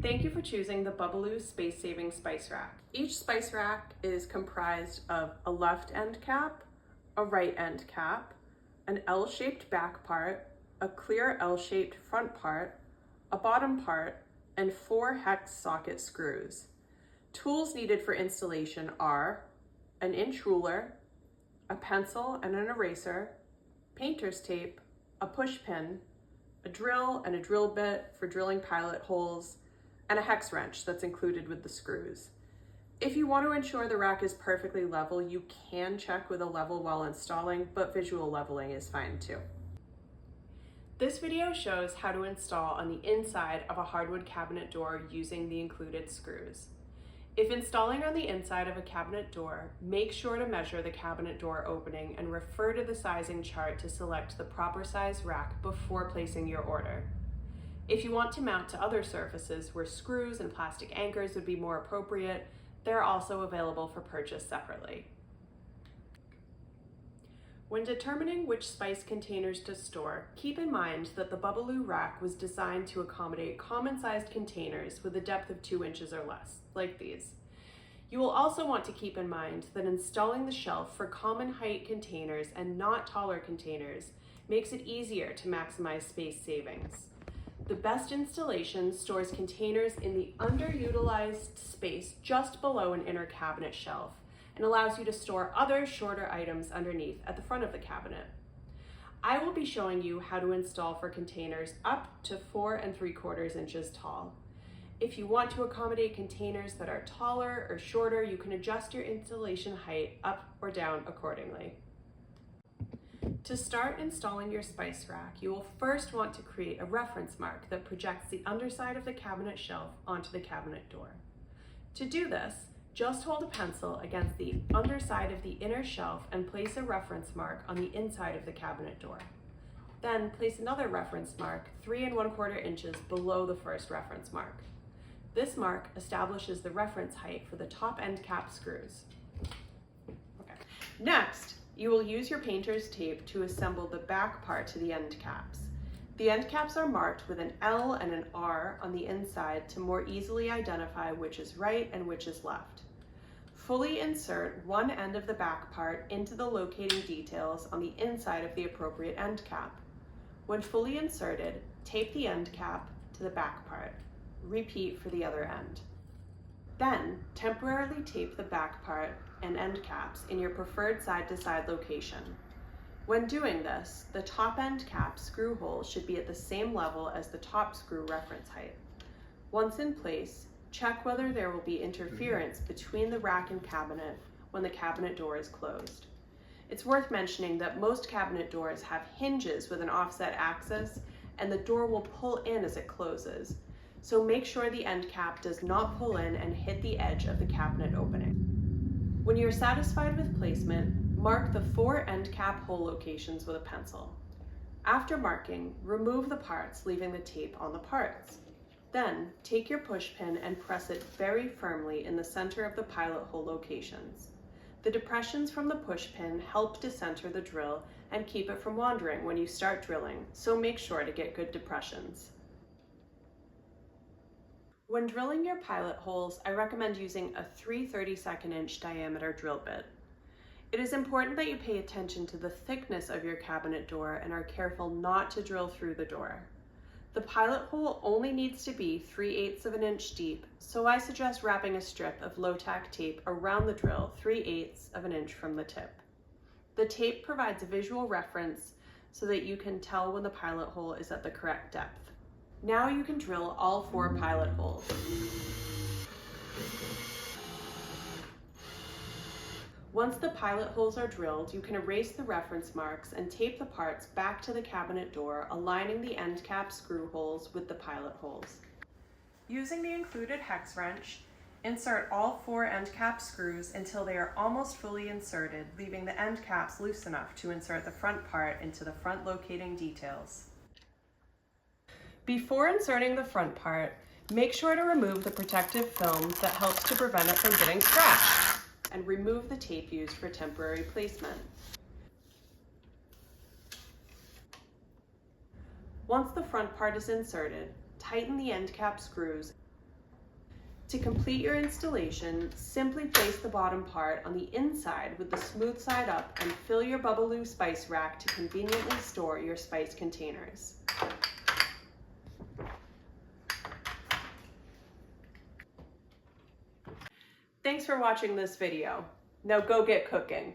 Thank you for choosing the Bubbalou space-saving spice rack. Each spice rack is comprised of a left end cap, a right end cap, an L-shaped back part, a clear L-shaped front part, a bottom part, and 4 hex socket screws. Tools needed for installation are an inch ruler, a pencil and an eraser, painter's tape, a push pin, a drill and a drill bit for drilling pilot holes, and a hex wrench that's included with the screws. If you want to ensure the rack is perfectly level, you can check with a level while installing, but visual leveling is fine too. This video shows how to install on the inside of a hardwood cabinet door using the included screws. If installing on the inside of a cabinet door, make sure to measure the cabinet door opening and refer to the sizing chart to select the proper size rack before placing your order. If you want to mount to other surfaces where screws and plastic anchors would be more appropriate, they're also available for purchase separately. When determining which spice containers to store, keep in mind that the Bubbalou rack was designed to accommodate common-sized containers with a depth of 2 inches or less, like these. You will also want to keep in mind that installing the shelf for common height containers and not taller containers makes it easier to maximize space savings. The best installation stores containers in the underutilized space just below an inner cabinet shelf and allows you to store other shorter items underneath at the front of the cabinet. I will be showing you how to install for containers up to 4 3/4 inches tall. If you want to accommodate containers that are taller or shorter, you can adjust your installation height up or down accordingly. To start installing your spice rack, you will first want to create a reference mark that projects the underside of the cabinet shelf onto the cabinet door. To do this, just hold a pencil against the underside of the inner shelf and place a reference mark on the inside of the cabinet door. Then place another reference mark 3 1/4 inches below the first reference mark. This mark establishes the reference height for the top end cap screws. Okay. Next, you will use your painter's tape to assemble the back part to the end caps. The end caps are marked with an L and an R on the inside to more easily identify which is right and which is left. Fully insert one end of the back part into the locating details on the inside of the appropriate end cap. When fully inserted, tape the end cap to the back part. Repeat for the other end. Then, temporarily tape the back part and end caps in your preferred side-to-side location. When doing this, the top end cap screw hole should be at the same level as the top screw reference height. Once in place, check whether there will be interference between the rack and cabinet when the cabinet door is closed. It's worth mentioning that most cabinet doors have hinges with an offset axis, and the door will pull in as it closes. So make sure the end cap does not pull in and hit the edge of the cabinet opening. When you're satisfied with placement, mark the 4 end cap hole locations with a pencil. After marking, remove the parts, leaving the tape on the parts. Then, take your push pin and press it very firmly in the center of the pilot hole locations. The depressions from the push pin help to center the drill and keep it from wandering when you start drilling, so make sure to get good depressions. When drilling your pilot holes, I recommend using a 3/32 inch diameter drill bit. It is important that you pay attention to the thickness of your cabinet door and are careful not to drill through the door. The pilot hole only needs to be 3/8 inch deep, so I suggest wrapping a strip of low-tack tape around the drill 3/8 inch from the tip. The tape provides a visual reference so that you can tell when the pilot hole is at the correct depth. Now you can drill all 4 pilot holes. Once the pilot holes are drilled, you can erase the reference marks and tape the parts back to the cabinet door, aligning the end cap screw holes with the pilot holes. Using the included hex wrench, insert all 4 end cap screws until they are almost fully inserted, leaving the end caps loose enough to insert the front part into the front locating details. Before inserting the front part, make sure to remove the protective film that helps to prevent it from getting scratched, and remove the tape used for temporary placement. Once the front part is inserted, tighten the end cap screws To complete your installation, simply place the bottom part on the inside with the smooth side up and fill your bubbalou spice rack to conveniently store your spice containers. Thanks for watching this video. Now go get cooking.